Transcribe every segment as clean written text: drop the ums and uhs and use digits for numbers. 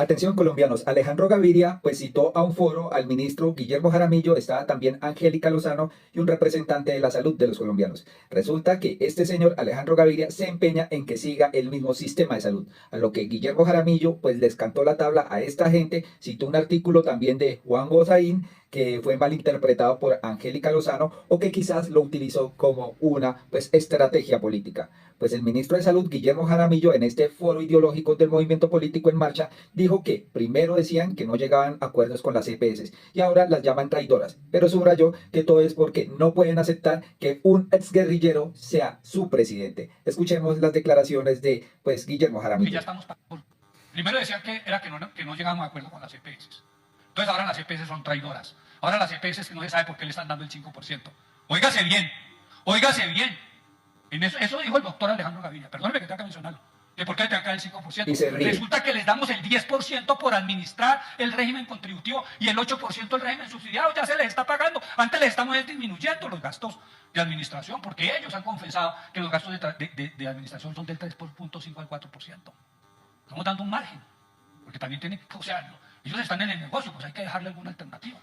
Atención colombianos, Alejandro Gaviria pues citó a un foro al ministro Guillermo Jaramillo, estaba también Angélica Lozano y un representante de la salud de los colombianos. Resulta que este señor Alejandro Gaviria se empeña en que siga el mismo sistema de salud, a lo que Guillermo Jaramillo pues les cantó la tabla a esta gente, citó un artículo también de Juan Gozaín que fue malinterpretado por Angélica Lozano o que quizás lo utilizó como una pues estrategia política. Pues el ministro de Salud, Guillermo Jaramillo, en este foro ideológico del movimiento político en marcha, dijo que primero decían que no llegaban a acuerdos con las EPS y ahora las llaman traidoras, pero subrayó que todo es porque no pueden aceptar que un exguerrillero sea su presidente. Escuchemos las declaraciones de pues Guillermo Jaramillo. Ya estamos primero decían que no llegábamos a acuerdo con las EPS. Entonces ahora las EPS son traidoras. Ahora las EPS que no se sabe por qué le están dando el 5%. Óigase bien, óigase bien. Eso dijo el doctor Alejandro Gaviria. Perdóneme que tenga que mencionarlo. ¿Que por qué le tenga que dar el 5%? Resulta que les damos el 10% por administrar el régimen contributivo y el 8% el régimen subsidiado. Ya se les está pagando. Antes les estamos disminuyendo los gastos de administración porque ellos han confesado que los gastos de administración son del 3.5 al 4%. Estamos dando un margen. Porque también tienen, o sea, ellos están en el negocio, pues hay que dejarle alguna alternativa.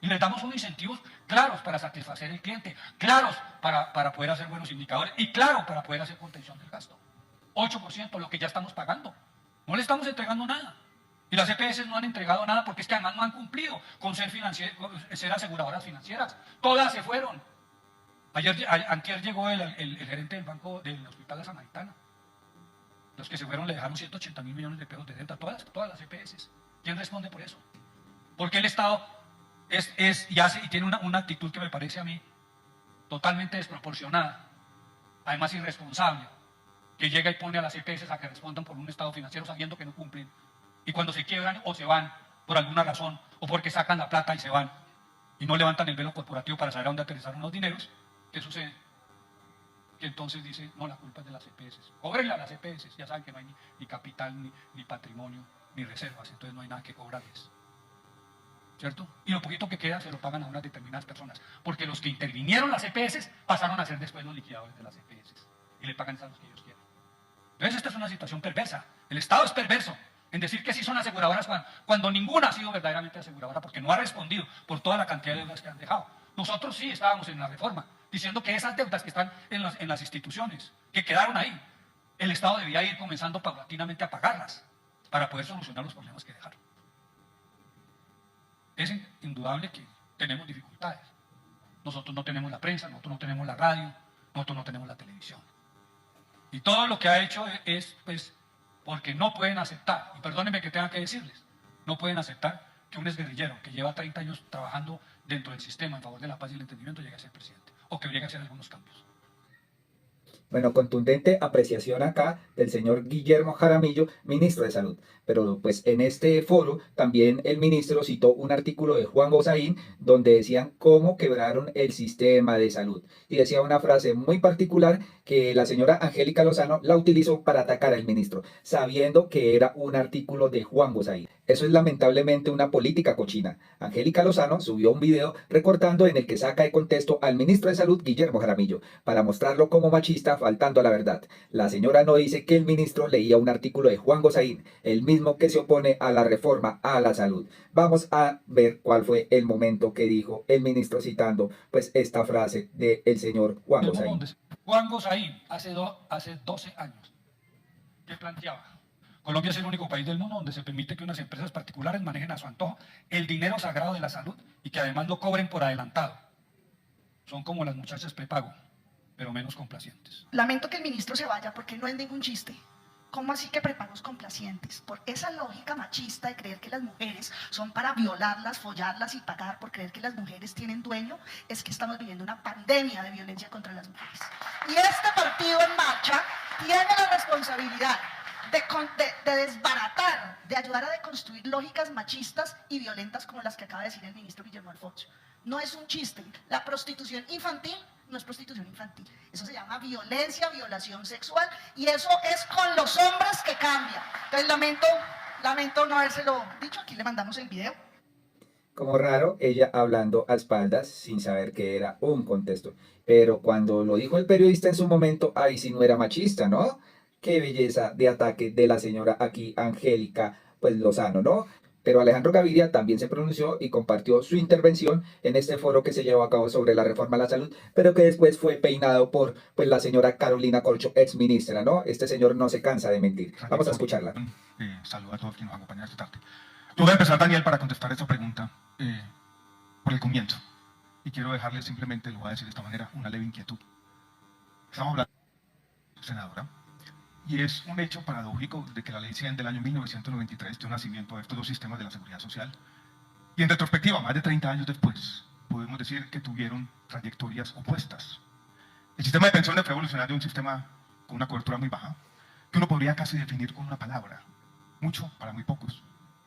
Y les damos unos incentivos claros para satisfacer al cliente, claros para poder hacer buenos indicadores y claro para poder hacer contención del gasto. 8% lo que ya estamos pagando. No le estamos entregando nada. Y las EPS no han entregado nada porque es que además no han cumplido con ser aseguradoras financieras. Todas se fueron. Antier llegó el gerente del banco del Hospital La Samaritana. Los que se fueron le dejaron 180.000 millones de pesos de deuda, todas las EPS. ¿Quién responde por eso? Porque el Estado y tiene una actitud que me parece a mí totalmente desproporcionada, además irresponsable, que llega y pone a las EPS a que respondan por un estado financiero sabiendo que no cumplen, y cuando se quiebran o se van por alguna razón, o porque sacan la plata y se van, y no levantan el velo corporativo para saber a dónde aterrizaron los dineros, ¿qué sucede? Que entonces dice, no, la culpa es de las EPS. Cóbrenle a las EPS, ya saben que no hay ni capital, ni patrimonio, ni reservas, entonces no hay nada que cobrarles. ¿Cierto? Y lo poquito que queda se lo pagan a unas determinadas personas, porque los que intervinieron las EPS pasaron a ser después los liquidadores de las EPS y le pagan a los que ellos quieren. Entonces esta es una situación perversa. El Estado es perverso en decir que sí son aseguradoras cuando ninguna ha sido verdaderamente aseguradora, porque no ha respondido por toda la cantidad de deudas que han dejado. Nosotros sí estábamos en la reforma, diciendo que esas deudas que están en las instituciones, que quedaron ahí, el Estado debía ir comenzando paulatinamente a pagarlas para poder solucionar los problemas que dejaron. Es indudable que tenemos dificultades. Nosotros no tenemos la prensa, nosotros no tenemos la radio, nosotros no tenemos la televisión. Y todo lo que ha hecho es pues, porque no pueden aceptar, y perdónenme que tenga que decirles, no pueden aceptar que un exguerrillero que lleva 30 años trabajando dentro del sistema en favor de la paz y el entendimiento llegue a ser presidente, o que llegue a hacer algunos cambios. Bueno, contundente apreciación acá del señor Guillermo Jaramillo, ministro de Salud. Pero pues en este foro también el ministro citó un artículo de Juan Gozaín donde decían cómo quebraron el sistema de salud. Y decía una frase muy particular que la señora Angélica Lozano la utilizó para atacar al ministro, sabiendo que era un artículo de Juan Gozaín. Eso es lamentablemente una política cochina. Angélica Lozano subió un video recortando en el que saca de contexto al ministro de Salud, Guillermo Jaramillo, para mostrarlo como machista, faltando a la verdad. La señora no dice que el ministro leía un artículo de Juan Gozaín, el mismo que se opone a la reforma a la salud. Vamos a ver cuál fue el momento que dijo el ministro citando pues esta frase del señor Juan Gozaín. Juan Gozaín, hace 12 años, ¿qué planteaba? Colombia es el único país del mundo donde se permite que unas empresas particulares manejen a su antojo el dinero sagrado de la salud y que además lo cobren por adelantado. Son como las muchachas prepago, pero menos complacientes. Lamento que el ministro se vaya porque no es ningún chiste. ¿Cómo así que prepagos complacientes? Por esa lógica machista de creer que las mujeres son para violarlas, follarlas y pagar por creer que las mujeres tienen dueño, es que estamos viviendo una pandemia de violencia contra las mujeres. Y este partido en marcha tiene la responsabilidad de desbaratar, de ayudar a deconstruir lógicas machistas y violentas como las que acaba de decir el ministro Guillermo Alfonso. No es un chiste. La prostitución infantil no es prostitución infantil. Eso se llama violencia, violación sexual, y eso es con los hombres que cambia. Entonces lamento no habérselo dicho. Aquí le mandamos el video. Como raro, ella hablando a espaldas sin saber que era un contexto. Pero cuando lo dijo el periodista en su momento, ahí sí no era machista, ¿no? Qué belleza de ataque de la señora aquí, Angélica, pues Lozano, ¿no? Pero Alejandro Gaviria también se pronunció y compartió su intervención en este foro que se llevó a cabo sobre la reforma a la salud, pero que después fue peinado por pues, la señora Carolina Corcho, ex ministra, ¿no? Este señor no se cansa de mentir. Vamos a escucharla. Saludos a todos quienes nos acompañan esta tarde. Yo voy a empezar, Daniel, para contestar esta pregunta por el comienzo. Y quiero dejarle simplemente, lo voy a decir de esta manera, una leve inquietud. Estamos hablando, senadora, y es un hecho paradójico de que la Ley 100 del año 1993 dio nacimiento a estos dos sistemas de la seguridad social. Y en retrospectiva, más de 30 años después, podemos decir que tuvieron trayectorias opuestas. El sistema de pensiones fue evolucionario de un sistema con una cobertura muy baja, que uno podría casi definir con una palabra, mucho para muy pocos,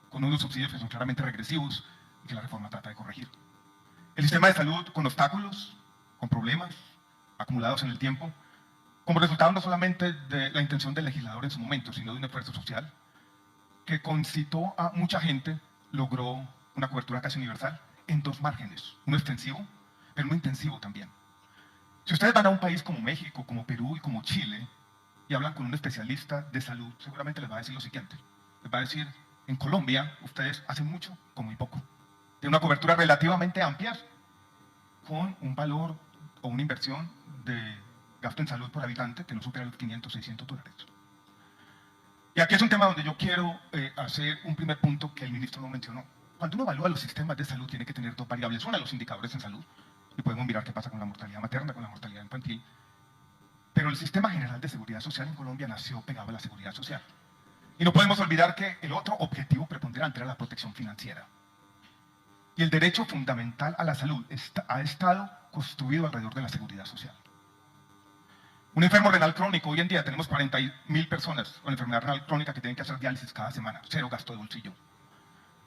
con unos subsidios que son claramente regresivos y que la reforma trata de corregir. El sistema de salud con obstáculos, con problemas acumulados en el tiempo, como resultado no solamente de la intención del legislador en su momento, sino de un esfuerzo social, que concitó a mucha gente, logró una cobertura casi universal en dos márgenes, uno extensivo, pero uno intensivo también. Si ustedes van a un país como México, como Perú y como Chile, y hablan con un especialista de salud, seguramente les va a decir lo siguiente. Les va a decir, en Colombia, ustedes hacen mucho con muy poco. Tienen una cobertura relativamente amplia, con un valor o una inversión de gasto en salud por habitante que no supera los 500, 600 dólares. Y aquí es un tema donde yo quiero hacer un primer punto que el ministro no mencionó. Cuando uno evalúa los sistemas de salud, tiene que tener dos variables. Una, los indicadores en salud, y podemos mirar qué pasa con la mortalidad materna, con la mortalidad infantil. Pero el sistema general de seguridad social en Colombia nació pegado a la seguridad social. Y no podemos olvidar que el otro objetivo preponderante era la protección financiera. Y el derecho fundamental a la salud ha estado construido alrededor de la seguridad social. Un enfermo renal crónico, hoy en día tenemos 40.000 personas con enfermedad renal crónica que tienen que hacer diálisis cada semana, cero gasto de bolsillo.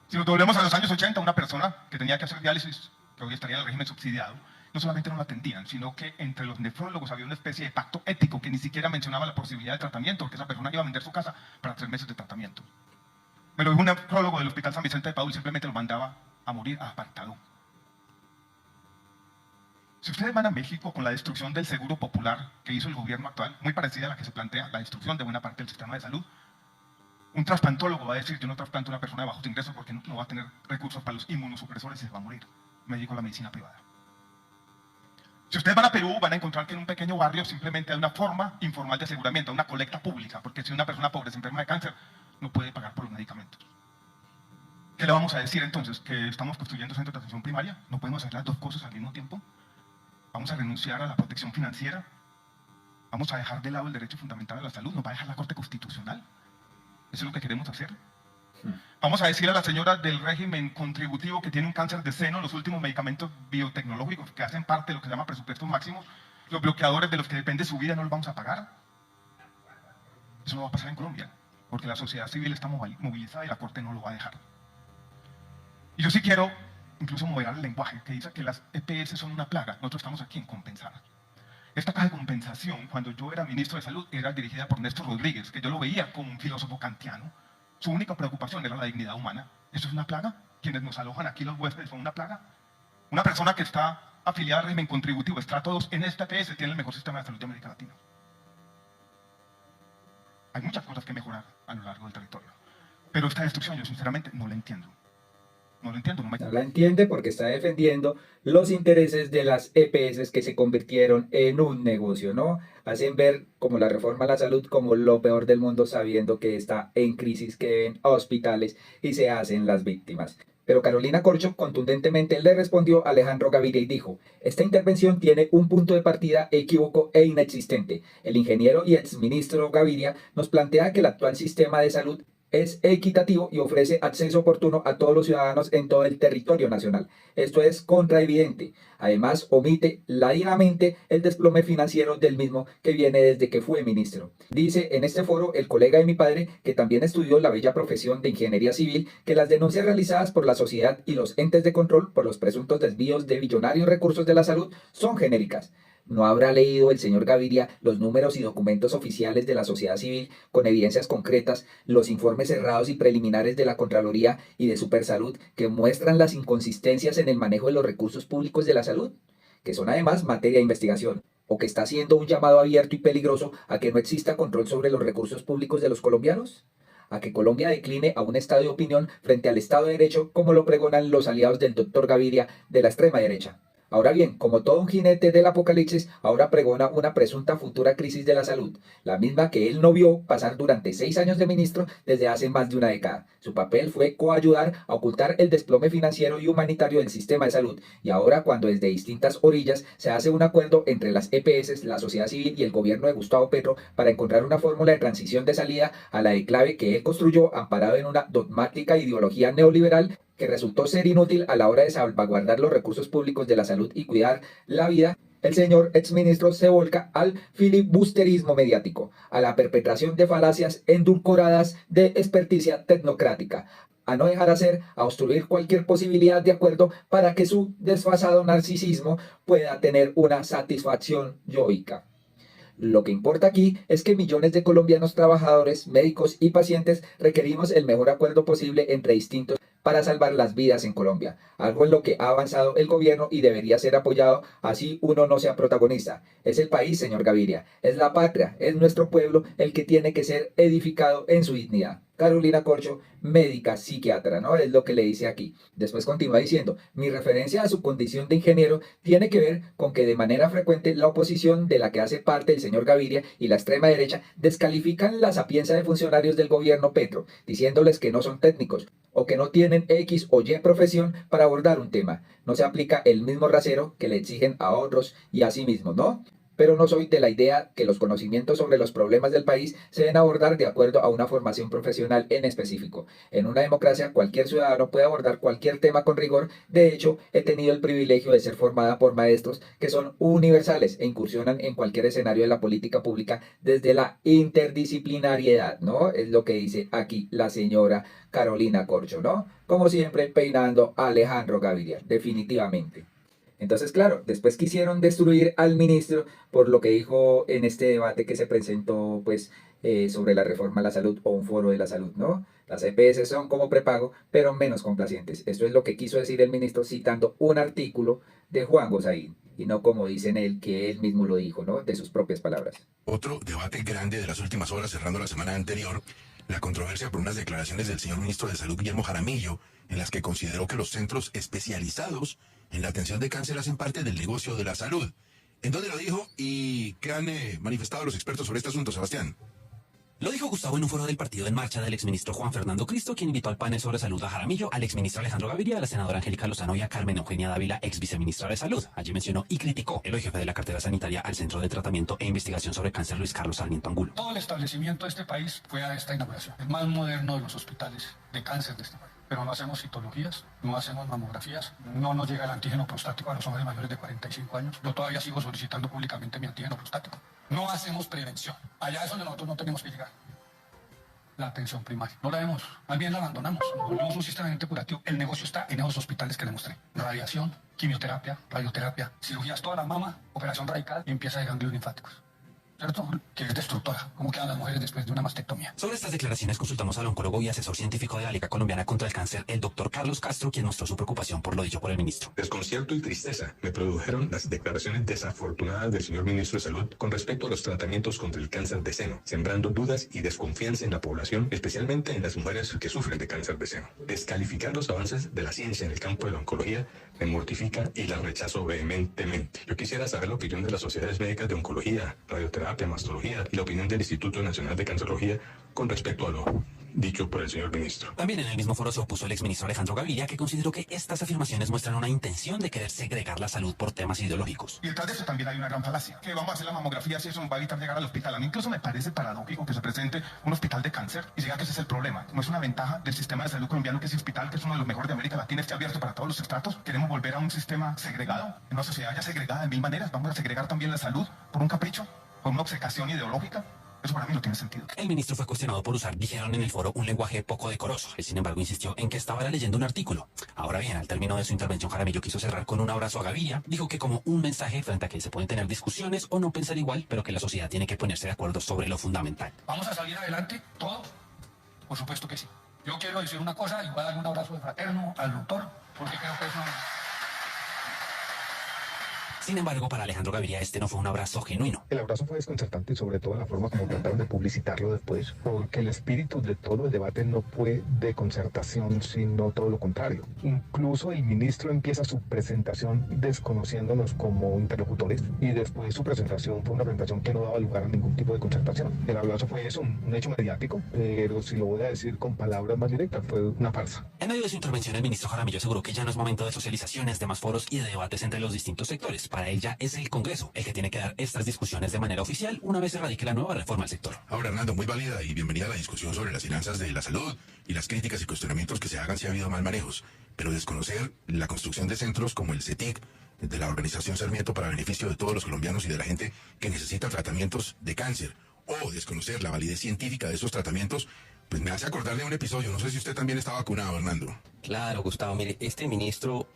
Si nos volvemos a los años 80, una persona que tenía que hacer diálisis, que hoy estaría en el régimen subsidiado, no solamente no la atendían, sino que entre los nefrólogos había una especie de pacto ético que ni siquiera mencionaba la posibilidad de tratamiento, porque esa persona iba a vender su casa para 3 meses de tratamiento. Me lo dijo un nefrólogo del Hospital San Vicente de Paúl, simplemente lo mandaba a morir apartado. Si ustedes van a México con la destrucción del seguro popular que hizo el gobierno actual, muy parecida a la que se plantea, la destrucción de buena parte del sistema de salud, un trasplantólogo va a decir, yo no trasplanto a una persona de bajos ingresos porque no va a tener recursos para los inmunosupresores y se va a morir. Me dedico a la medicina privada. Si ustedes van a Perú, van a encontrar que en un pequeño barrio simplemente hay una forma informal de aseguramiento, una colecta pública, porque si una persona pobre se enferma de cáncer, no puede pagar por los medicamentos. ¿Qué le vamos a decir entonces? ¿Que estamos construyendo centros de atención primaria? ¿No podemos hacer las dos cosas al mismo tiempo? ¿Vamos a renunciar a la protección financiera? ¿Vamos a dejar de lado el derecho fundamental a la salud? ¿Nos va a dejar la Corte Constitucional? ¿Eso es lo que queremos hacer? Vamos a decir a la señora del régimen contributivo que tiene un cáncer de seno, los últimos medicamentos biotecnológicos que hacen parte de lo que se llama presupuestos máximos, los bloqueadores de los que depende su vida, no los vamos a pagar. Eso no va a pasar en Colombia, porque la sociedad civil está movilizada y la Corte no lo va a dejar. Y yo sí quiero incluso moderar el lenguaje, que dice que las EPS son una plaga. Nosotros estamos aquí en compensar. Esta caja de compensación, cuando yo era ministro de Salud, era dirigida por Néstor Rodríguez, que yo lo veía como un filósofo kantiano. Su única preocupación era la dignidad humana. ¿Eso es una plaga? ¿Quienes nos alojan aquí, los huéspedes, son una plaga? Una persona que está afiliada al régimen contributivo, estrato 2, en esta EPS tiene el mejor sistema de salud de América Latina. Hay muchas cosas que mejorar a lo largo del territorio. Pero esta destrucción yo sinceramente no la entiendo. No lo entiendo. No la entiende porque está defendiendo los intereses de las EPS que se convirtieron en un negocio, ¿no? Hacen ver como la reforma a la salud como lo peor del mundo sabiendo que está en crisis, que deben hospitales y se hacen las víctimas. Pero Carolina Corcho contundentemente le respondió a Alejandro Gaviria y dijo, esta intervención tiene un punto de partida equívoco e inexistente. El ingeniero y exministro Gaviria nos plantea que el actual sistema de salud es equitativo y ofrece acceso oportuno a todos los ciudadanos en todo el territorio nacional. Esto es contraevidente. Además, omite ladinamente el desplome financiero del mismo que viene desde que fue ministro. Dice en este foro el colega de mi padre, que también estudió la bella profesión de ingeniería civil, que las denuncias realizadas por la sociedad y los entes de control por los presuntos desvíos de billonarios recursos de la salud son genéricas. ¿No habrá leído el señor Gaviria los números y documentos oficiales de la sociedad civil con evidencias concretas, los informes cerrados y preliminares de la Contraloría y de Supersalud que muestran las inconsistencias en el manejo de los recursos públicos de la salud, que son además materia de investigación, o que está haciendo un llamado abierto y peligroso a que no exista control sobre los recursos públicos de los colombianos? a que Colombia decline a un estado de opinión frente al Estado de Derecho, como lo pregonan los aliados del doctor Gaviria de la extrema derecha. Ahora bien, como todo un jinete del apocalipsis, ahora pregona una presunta futura crisis de la salud, la misma que él no vio pasar durante 6 años de ministro desde hace más de una década. Su papel fue coayudar a ocultar el desplome financiero y humanitario del sistema de salud, y ahora cuando desde distintas orillas se hace un acuerdo entre las EPS, la sociedad civil y el gobierno de Gustavo Petro para encontrar una fórmula de transición de salida a la enclave que él construyó amparado en una dogmática ideología neoliberal que resultó ser inútil a la hora de salvaguardar los recursos públicos de la salud y cuidar la vida, el señor exministro se volca al filibusterismo mediático, a la perpetración de falacias endulcoradas de experticia tecnocrática, a no dejar hacer, a obstruir cualquier posibilidad de acuerdo para que su desfasado narcisismo pueda tener una satisfacción yoica. Lo que importa aquí es que millones de colombianos trabajadores, médicos y pacientes requerimos el mejor acuerdo posible entre distintos para salvar las vidas en Colombia, algo en lo que ha avanzado el gobierno y debería ser apoyado, así uno no sea protagonista. Es el país, señor Gaviria, es la patria, es nuestro pueblo el que tiene que ser edificado en su dignidad. Carolina Corcho, médica psiquiatra, ¿no? Es lo que le dice aquí. Después continúa diciendo, mi referencia a su condición de ingeniero tiene que ver con que de manera frecuente la oposición de la que hace parte el señor Gaviria y la extrema derecha descalifican la sapiencia de funcionarios del gobierno Petro, diciéndoles que no son técnicos o que no tienen X o Y profesión para abordar un tema. No se aplica el mismo rasero que le exigen a otros y a sí mismos, ¿no? Pero no soy de la idea que los conocimientos sobre los problemas del país se deben abordar de acuerdo a una formación profesional en específico. En una democracia, cualquier ciudadano puede abordar cualquier tema con rigor. De hecho, he tenido el privilegio de ser formada por maestros que son universales e incursionan en cualquier escenario de la política pública desde la interdisciplinariedad, ¿no? Es lo que dice aquí la señora Carolina Corcho, ¿no? Como siempre, peinando a Alejandro Gaviria, definitivamente. Entonces, claro, después quisieron destruir al ministro por lo que dijo en este debate que se presentó, pues, sobre la reforma a la salud o un foro de la salud, ¿no? Las EPS son como prepago, pero menos complacientes. Esto es lo que quiso decir el ministro citando un artículo de Juan Gosaín, y no como dicen él, que él mismo lo dijo, ¿no? De sus propias palabras. Otro debate grande de las últimas horas, cerrando la semana anterior, la controversia por unas declaraciones del señor ministro de Salud, Guillermo Jaramillo, en las que consideró que los centros especializados en la atención de cáncer hacen parte del negocio de la salud. ¿En dónde lo dijo y qué han manifestado los expertos sobre este asunto, Sebastián? Lo dijo Gustavo en un foro del Partido en Marcha del exministro Juan Fernando Cristo, quien invitó al panel sobre salud a Jaramillo, al exministro Alejandro Gaviria, a la senadora Angélica Lozano y a Carmen Eugenia Dávila, ex viceministra de Salud. Allí mencionó y criticó el jefe de la cartera sanitaria al Centro de Tratamiento e Investigación sobre Cáncer Luis Carlos Sarmiento Angulo. Todo el establecimiento de este país fue a esta inauguración, el más moderno de los hospitales de cáncer de este país. Pero no hacemos citologías, no hacemos mamografías, no nos llega el antígeno prostático a los hombres mayores de 45 años. Yo todavía sigo solicitando públicamente mi antígeno prostático. No hacemos prevención. Allá es donde nosotros no tenemos que llegar. La atención primaria. No la vemos, más bien la abandonamos. Volvemos un sistema curativo. El negocio está en esos hospitales que le mostré. Radiación, quimioterapia, radioterapia, cirugías, toda la mama, operación radical, limpieza de ganglios linfáticos. ¿Cierto? Que es destructora. ¿Cómo quedan las mujeres después de una mastectomía? Sobre estas declaraciones consultamos al oncólogo y asesor científico de la Liga Colombiana contra el Cáncer, el doctor Carlos Castro, quien mostró su preocupación por lo dicho por el ministro. Desconcierto y tristeza me produjeron las declaraciones desafortunadas del señor ministro de Salud con respecto a los tratamientos contra el cáncer de seno, sembrando dudas y desconfianza en la población, especialmente en las mujeres que sufren de cáncer de seno. Descalificar los avances de la ciencia en el campo de la oncología me mortifica y la rechazo vehementemente. Yo quisiera saber la opinión de las sociedades médicas de oncología, radioterapia, mastología y la opinión del Instituto Nacional de Cancerología con respecto a lo dicho por el señor ministro. También en el mismo foro se opuso el exministro Alejandro Gaviria, que consideró que estas afirmaciones muestran una intención de querer segregar la salud por temas ideológicos. Y detrás de eso también hay una gran falacia. Que vamos a hacer la mamografía si eso nos va a evitar llegar al hospital. A mí incluso me parece paradójico que se presente un hospital de cáncer y diga que ese es el problema. No es una ventaja del sistema de salud colombiano que ese hospital, que es uno de los mejores de América Latina, esté abierto para todos los estratos. Queremos volver a un sistema segregado, en una sociedad ya segregada de mil maneras. Vamos a segregar también la salud por un capricho, por una obcecación ideológica. Eso para mí no tiene sentido. El ministro fue cuestionado por usar, dijeron en el foro, un lenguaje poco decoroso. Él, sin embargo, insistió en que estaba leyendo un artículo. Ahora bien, al término de su intervención, Jaramillo quiso cerrar con un abrazo a Gaviria. Dijo que como un mensaje frente a que se pueden tener discusiones o no pensar igual, pero que la sociedad tiene que ponerse de acuerdo sobre lo fundamental. ¿Vamos a salir adelante? ¿Todo? Por supuesto que sí. Yo quiero decir una cosa y voy a dar un abrazo de fraterno al doctor, porque creo que eso... Sin embargo, para Alejandro Gaviria este no fue un abrazo genuino. El abrazo fue desconcertante y sobre todo la forma como trataron de publicitarlo después, porque el espíritu de todo el debate no fue de concertación, sino todo lo contrario. Incluso el ministro empieza su presentación desconociéndonos como interlocutores y después su presentación fue una presentación que no daba lugar a ningún tipo de concertación. El abrazo fue eso, un hecho mediático, pero si lo voy a decir con palabras más directas, fue una farsa. En medio de su intervención, el ministro Jaramillo aseguró que ya no es momento de socializaciones, de más foros y de debates entre los distintos sectores. Para él ya es el Congreso el que tiene que dar estas discusiones de manera oficial una vez se radique la nueva reforma al sector. Ahora, Hernando, muy válida y bienvenida a la discusión sobre las finanzas de la salud y las críticas y cuestionamientos que se hagan si ha habido mal manejos, pero desconocer la construcción de centros como el CETIC, de la organización Sarmiento para beneficio de todos los colombianos y de la gente que necesita tratamientos de cáncer, o desconocer la validez científica de esos tratamientos, pues me hace acordar de un episodio. No sé si usted también está vacunado, Hernando. Claro, Gustavo, mire, este ministro...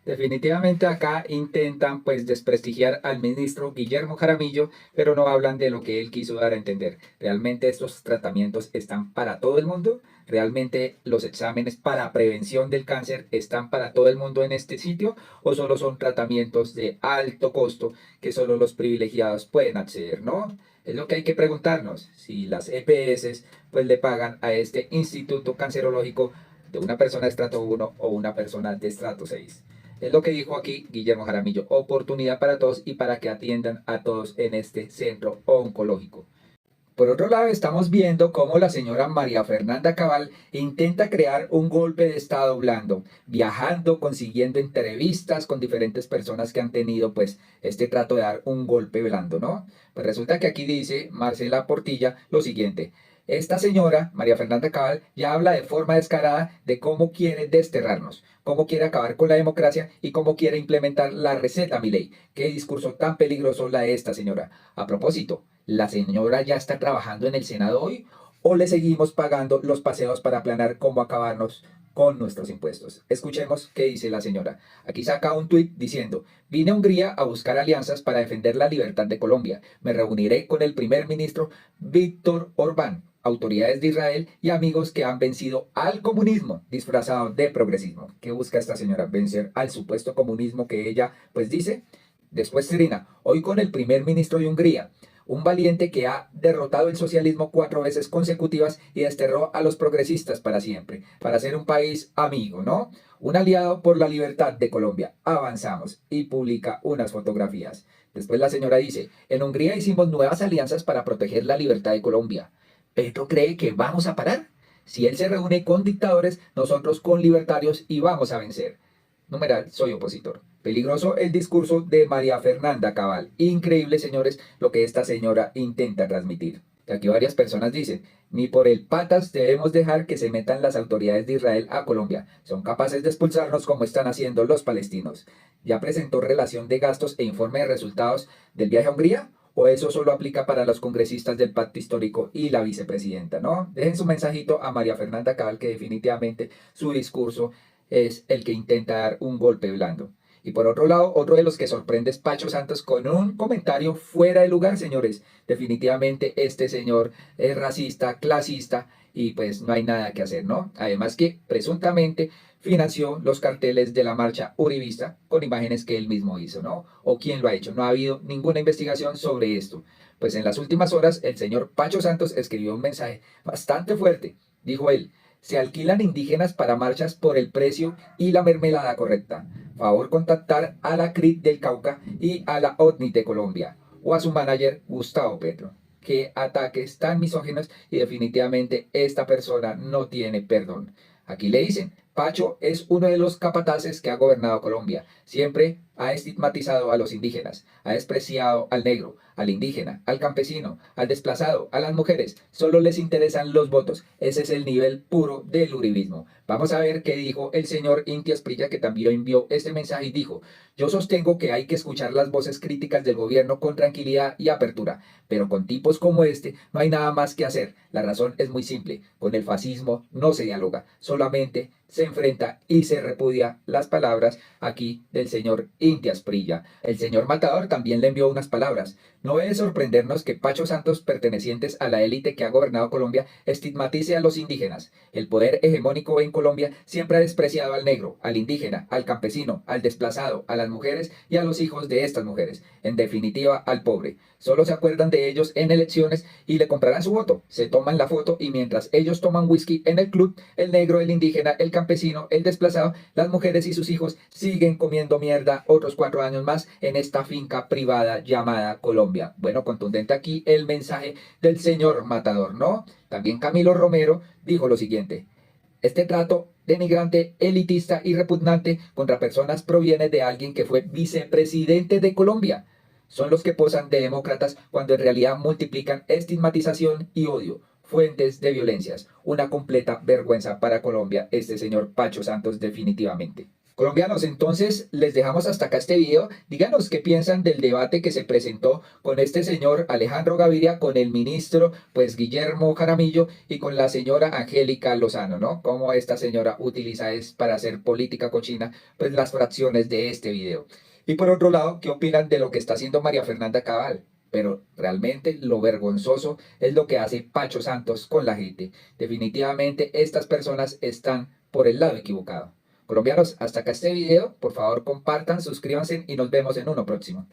Definitivamente acá intentan pues desprestigiar al ministro Guillermo Jaramillo, pero no hablan de lo que él quiso dar a entender. ¿Realmente estos tratamientos están para todo el mundo? ¿Realmente los exámenes para prevención del cáncer están para todo el mundo en este sitio? ¿O solo son tratamientos de alto costo que solo los privilegiados pueden acceder, no? Es lo que hay que preguntarnos, si las EPS pues le pagan a este instituto cancerológico de una persona de estrato 1 o una persona de estrato 6. Es lo que dijo aquí Guillermo Jaramillo, oportunidad para todos y para que atiendan a todos en este centro oncológico. Por otro lado, estamos viendo cómo la señora María Fernanda Cabal intenta crear un golpe de estado blando, viajando, consiguiendo entrevistas con diferentes personas que han tenido pues este trato de dar un golpe blando, ¿no? Pues resulta que aquí dice Marcela Portilla lo siguiente: esta señora, María Fernanda Cabal, ya habla de forma descarada de cómo quiere desterrarnos, cómo quiere acabar con la democracia y cómo quiere implementar la receta Milei. Qué discurso tan peligroso la de esta señora. A propósito, ¿la señora ya está trabajando en el Senado hoy o le seguimos pagando los paseos para planear cómo acabarnos con nuestros impuestos? Escuchemos qué dice la señora. Aquí saca un tuit diciendo: vine a Hungría a buscar alianzas para defender la libertad de Colombia. Me reuniré con el primer ministro Víctor Orbán, autoridades de Israel y amigos que han vencido al comunismo disfrazado de progresismo. ¿Qué busca esta señora? Vencer al supuesto comunismo que ella pues dice. Después Trina: hoy con el primer ministro de Hungría, un valiente que ha derrotado el socialismo 4 veces consecutivas y desterró a los progresistas para siempre, para ser un país amigo, ¿no? Un aliado por la libertad de Colombia. Avanzamos. Y publica unas fotografías. Después la señora dice: en Hungría hicimos nuevas alianzas para proteger la libertad de Colombia. ¿Petro cree que vamos a parar? Si él se reúne con dictadores, nosotros con libertarios y vamos a vencer. Numeral, soy opositor. Peligroso el discurso de María Fernanda Cabal. Increíble, señores, lo que esta señora intenta transmitir. Aquí varias personas dicen: ni por el patas debemos dejar que se metan las autoridades de Israel a Colombia. Son capaces de expulsarnos como están haciendo los palestinos. ¿Ya presentó relación de gastos e informe de resultados del viaje a Hungría? ¿O eso solo aplica para los congresistas del pacto histórico y la vicepresidenta? No, dejen su mensajito a María Fernanda Cabal, que definitivamente su discurso es el que intenta dar un golpe blando. Y por otro lado, otro de los que sorprende es Pacho Santos con un comentario fuera de lugar, señores. Definitivamente este señor es racista, clasista y pues no hay nada que hacer, ¿no? Además que presuntamente financió los carteles de la marcha uribista con imágenes que él mismo hizo, ¿no? ¿O quién lo ha hecho? No ha habido ninguna investigación sobre esto. Pues en las últimas horas el señor Pacho Santos escribió un mensaje bastante fuerte. Dijo él: se alquilan indígenas para marchas por el precio y la mermelada correcta. Favor contactar a la CRIT del Cauca y a la OTNI de Colombia o a su manager Gustavo Petro. Qué ataques tan misóginos, y definitivamente esta persona no tiene perdón. Aquí le dicen: Pacho es uno de los capataces que ha gobernado Colombia. Siempre ha estigmatizado a los indígenas, ha despreciado al negro, al indígena, al campesino, al desplazado, a las mujeres. Solo les interesan los votos. Ese es el nivel puro del uribismo. Vamos a ver qué dijo el señor Inti Asprilla, que también envió este mensaje y dijo: yo sostengo que hay que escuchar las voces críticas del gobierno con tranquilidad y apertura, pero con tipos como este no hay nada más que hacer. La razón es muy simple: con el fascismo no se dialoga, solamente se enfrenta y se repudia. Las palabras aquí del señor Inti Asprilla. El señor Matador también le envió unas palabras. No debe sorprendernos que Pacho Santos, pertenecientes a la élite que ha gobernado Colombia, estigmatice a los indígenas. El poder hegemónico en Colombia siempre ha despreciado al negro, al indígena, al campesino, al desplazado, a las mujeres y a los hijos de estas mujeres. En definitiva, al pobre. Solo se acuerdan de ellos en elecciones y le comprarán su voto. Se toman la foto y mientras ellos toman whisky en el club, el negro, el indígena, el campesino, el desplazado, las mujeres y sus hijos siguen comiendo mierda otros 4 años más en esta finca privada llamada Colombia. Bueno, contundente aquí el mensaje del señor Matador, ¿no? También Camilo Romero dijo lo siguiente: este trato denigrante, elitista y repugnante contra personas proviene de alguien que fue vicepresidente de Colombia. Son los que posan de demócratas cuando en realidad multiplican estigmatización y odio, fuentes de violencias. Una completa vergüenza para Colombia, este señor Pacho Santos, definitivamente. Colombianos, entonces les dejamos hasta acá este video. Díganos qué piensan del debate que se presentó con este señor Alejandro Gaviria, con el ministro pues Guillermo Jaramillo y con la señora Angélica Lozano, ¿no? Cómo esta señora utiliza para hacer política cochina pues las fracciones de este video. Y por otro lado, ¿qué opinan de lo que está haciendo María Fernanda Cabal? Pero realmente lo vergonzoso es lo que hace Pacho Santos con la gente. Definitivamente estas personas están por el lado equivocado. Colombianos, hasta acá este video. Por favor, compartan, suscríbanse y nos vemos en uno próximo.